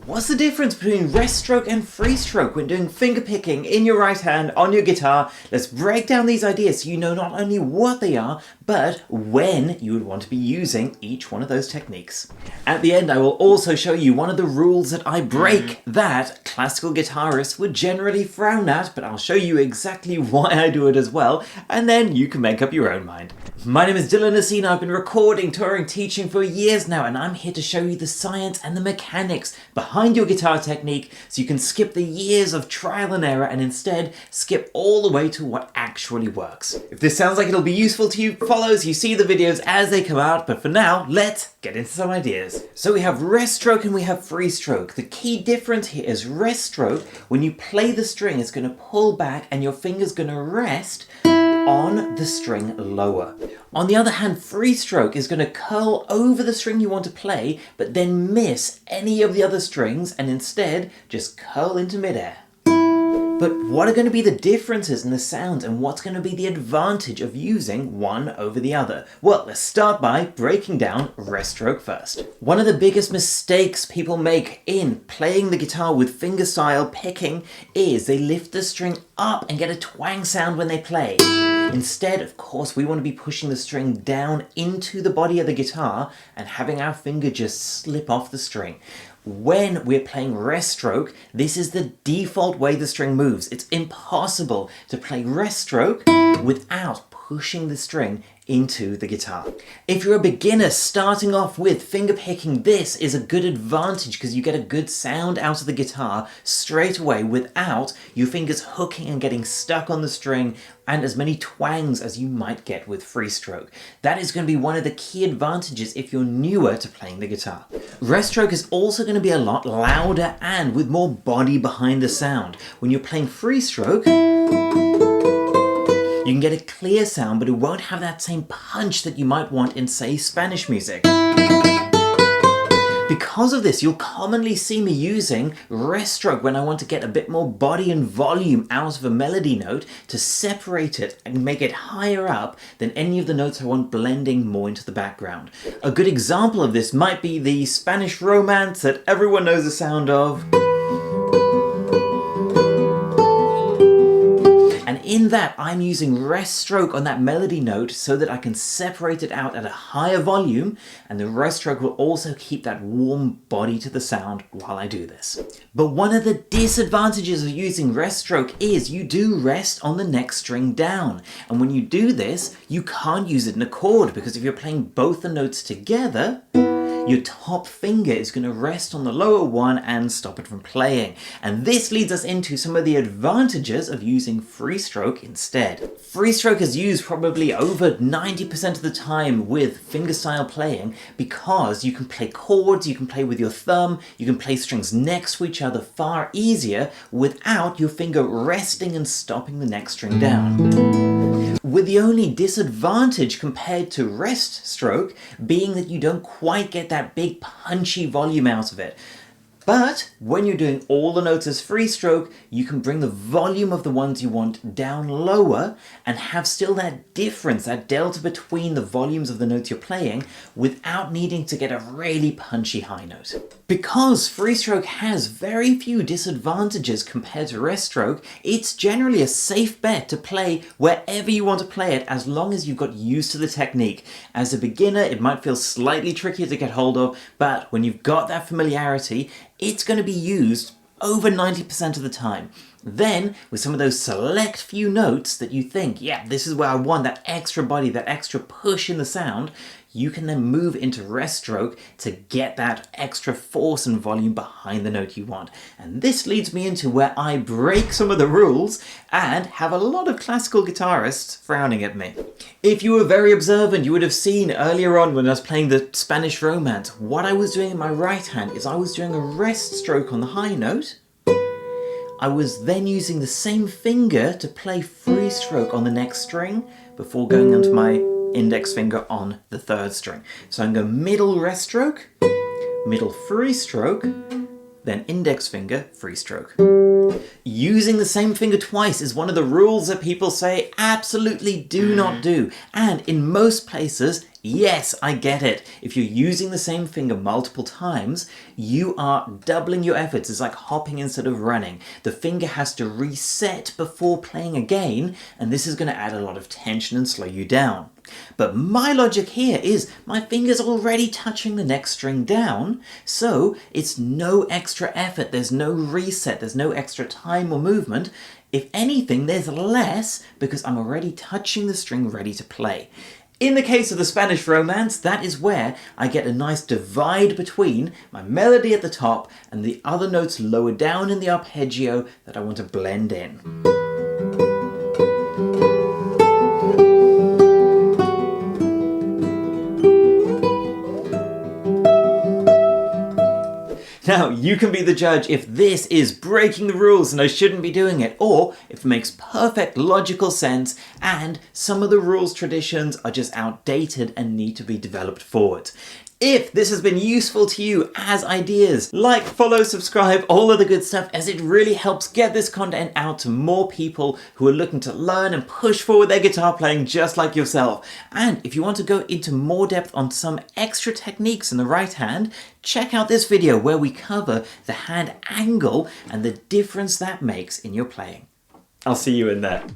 What's the difference between rest stroke and free stroke when doing finger picking in your right hand on your guitar? Let's break down these ideas so you know not only what they are, but when you would want to be using each one of those techniques. At the end, I will also show you one of the rules that I break that classical guitarists would generally frown at, but I'll show you exactly why I do it as well, and then you can make up your own mind. My name is Asena. I've been recording, touring, teaching for years now, and I'm here to show you the science and the mechanics behind your guitar technique so you can skip the years of trial and error and instead skip all the way to what actually works. If this sounds like it'll be useful to you, follow so you see the videos as they come out, but for now, let's get into some ideas. So we have rest stroke and we have free stroke. The key difference here is rest stroke, when you play the string, it's going to pull back and your finger's going to rest on the string lower. On the other hand, free stroke is going to curl over the string you want to play, but then miss any of the other strings and instead just curl into midair. But what are going to be the differences in the sounds and what's going to be the advantage of using one over the other? Well, let's start by breaking down rest stroke first. One of the biggest mistakes people make in playing the guitar with fingerstyle picking is they lift the string up and get a twang sound when they play. Instead, of course, we want to be pushing the string down into the body of the guitar and having our finger just slip off the string. When we're playing rest stroke, this is the default way the string moves. It's impossible to play rest stroke without pushing the string into the guitar. If you're a beginner starting off with finger picking, this is a good advantage because you get a good sound out of the guitar straight away without your fingers hooking and getting stuck on the string and as many twangs as you might get with free stroke. That is going to be one of the key advantages if you're newer to playing the guitar. Rest stroke is also going to be a lot louder and with more body behind the sound. When you're playing free stroke, you can get a clear sound, but it won't have that same punch that you might want in, say, Spanish music. Because of this, you'll commonly see me using rest stroke when I want to get a bit more body and volume out of a melody note to separate it and make it higher up than any of the notes I want blending more into the background. A good example of this might be the Spanish Romance that everyone knows the sound of. In that, I'm using rest stroke on that melody note so that I can separate it out at a higher volume, and the rest stroke will also keep that warm body to the sound while I do this. But one of the disadvantages of using rest stroke is you do rest on the next string down, and when you do this, you can't use it in a chord because if you're playing both the notes together, your top finger is going to rest on the lower one and stop it from playing. And this leads us into some of the advantages of using free stroke instead. Free stroke is used probably over 90% of the time with fingerstyle playing because you can play chords, you can play with your thumb, you can play strings next to each other far easier without your finger resting and stopping the next string down. With the only disadvantage compared to rest stroke being that you don't quite get that big punchy volume out of it. But when you're doing all the notes as free stroke, you can bring the volume of the ones you want down lower and have still that difference, that delta between the volumes of the notes you're playing without needing to get a really punchy high note. Because free stroke has very few disadvantages compared to rest stroke, it's generally a safe bet to play wherever you want to play it as long as you've got used to the technique. As a beginner, it might feel slightly trickier to get hold of, but when you've got that familiarity, it's going to be used over 90% of the time. Then, with some of those select few notes that you think, yeah, this is where I want that extra body, that extra push in the sound, you can then move into rest stroke to get that extra force and volume behind the note you want. And this leads me into where I break some of the rules and have a lot of classical guitarists frowning at me. If you were very observant, you would have seen earlier on when I was playing the Spanish Romance, what I was doing in my right hand is I was doing a rest stroke on the high note. I was then using the same finger to play free stroke on the next string before going onto my index finger on the third string. So I'm going to go middle rest stroke, middle free stroke, then index finger free stroke. Using the same finger twice is one of the rules that people say absolutely do not do. And in most places, Yes, I get it. If you're using the same finger multiple times, you are doubling your efforts. It's like hopping instead of running. The finger has to reset before playing again, and this is going to add a lot of tension and slow you down. But my logic here is my finger's already touching the next string down, so it's no extra effort, there's no reset, there's no extra time or movement. If anything, there's less because I'm already touching the string ready to play. In the case of the Spanish Romance, that is where I get a nice divide between my melody at the top and the other notes lower down in the arpeggio that I want to blend in. Now, you can be the judge if this is breaking the rules and I shouldn't be doing it, or if it makes perfect logical sense and some of the rules traditions are just outdated and need to be developed forward. If this has been useful to you as ideas, like, follow, subscribe, all of the good stuff, as it really helps get this content out to more people who are looking to learn and push forward their guitar playing just like yourself. And if you want to go into more depth on some extra techniques in the right hand, check out this video where we cover the hand angle and the difference that makes in your playing. I'll see you in there.